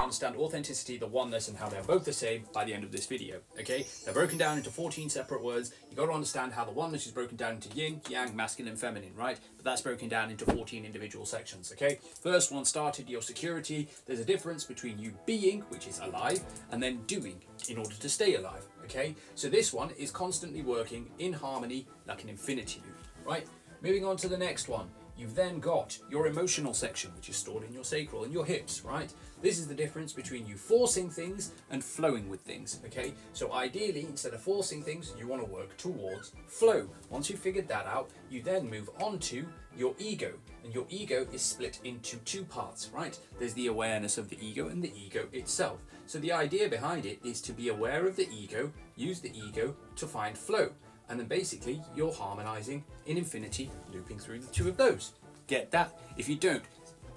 understand authenticity, the oneness, and how they're both the same by the end of this video, okay? They're broken down into 14 separate words. You got to understand how the oneness is broken down into yin, yang, masculine, and feminine, right? But that's broken down into 14 individual sections, okay? First one started your security. There's a difference between you being, which is alive, and then doing in order to stay alive, okay? So this one is constantly working in harmony like an infinity loop, right? Moving on to the next one. You've then got your emotional section, which is stored in your sacral and your hips, right? This is the difference between you forcing things and flowing with things, okay? So ideally, instead of forcing things, you want to work towards flow. Once you've figured that out, you then move on to your ego. And your ego is split into two parts, right? There's the awareness of the ego and the ego itself. So the idea behind it is to be aware of the ego, use the ego to find flow. And then basically you're harmonizing in infinity, looping through the two of those. Get that? If you don't,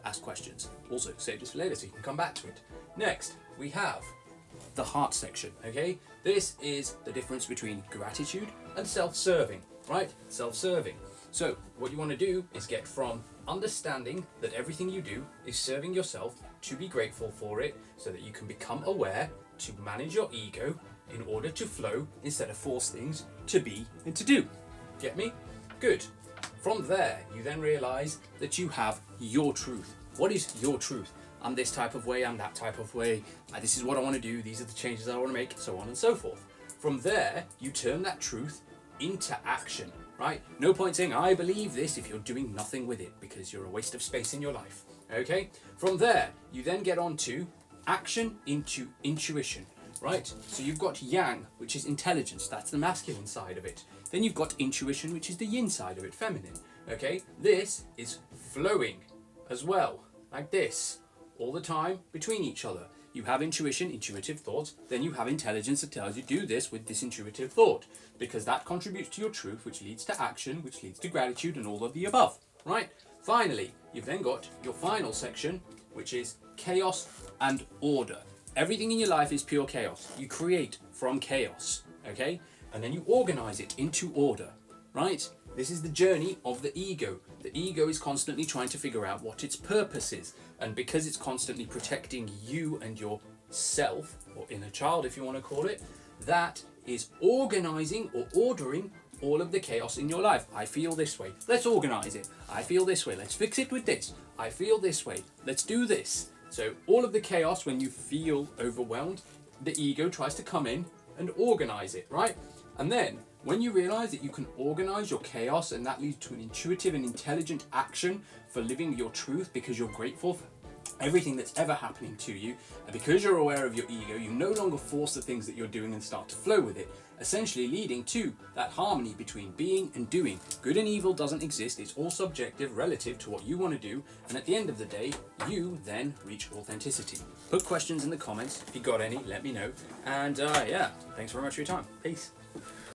ask questions. Also, save this for later so you can come back to it. Next, we have the heart section, okay? This is the difference between gratitude and self-serving, right? Self-serving. So what you want to do is get from understanding that everything you do is serving yourself to be grateful for it so that you can become aware, to manage your ego, in order to flow instead of force things to be and to do. Get me? Good. From there, you then realize that you have your truth. What is your truth? I'm this type of way, I'm that type of way, this is what I want to do, these are the changes I want to make, so on and so forth. From there, you turn that truth into action, right? No point saying, I believe this, if you're doing nothing with it, because you're a waste of space in your life, okay? From there, you then get on to action into intuition. Right, so you've got yang, which is intelligence, that's the masculine side of it. Then you've got intuition, which is the yin side of it, feminine. Okay, this is flowing as well, like this, all the time between each other. You have intuition, intuitive thoughts, then you have intelligence that tells you do this with this intuitive thought, because that contributes to your truth, which leads to action, which leads to gratitude and all of the above, right? Finally, you've then got your final section, which is chaos and order. Everything in your life is pure chaos. You create from chaos, okay? And then you organize it into order, right? This is the journey of the ego. The ego is constantly trying to figure out what its purpose is. And because it's constantly protecting you and your self, or inner child if you want to call it, that is organizing or ordering all of the chaos in your life. I feel this way. Let's organize it. I feel this way. Let's fix it with this. I feel this way. Let's do this. So all of the chaos, when you feel overwhelmed, the ego tries to come in and organize it, right? And then when you realize that you can organize your chaos and that leads to an intuitive and intelligent action for living your truth because you're grateful for everything that's ever happening to you, and because you're aware of your ego, you no longer force the things that you're doing and start to flow with it, essentially leading to that harmony between being and doing. Good and evil doesn't exist, it's all subjective relative to what you want to do, and at the end of the day, you then reach authenticity. Put questions in the comments, if you got any, let me know, and yeah, thanks very much for your time. Peace.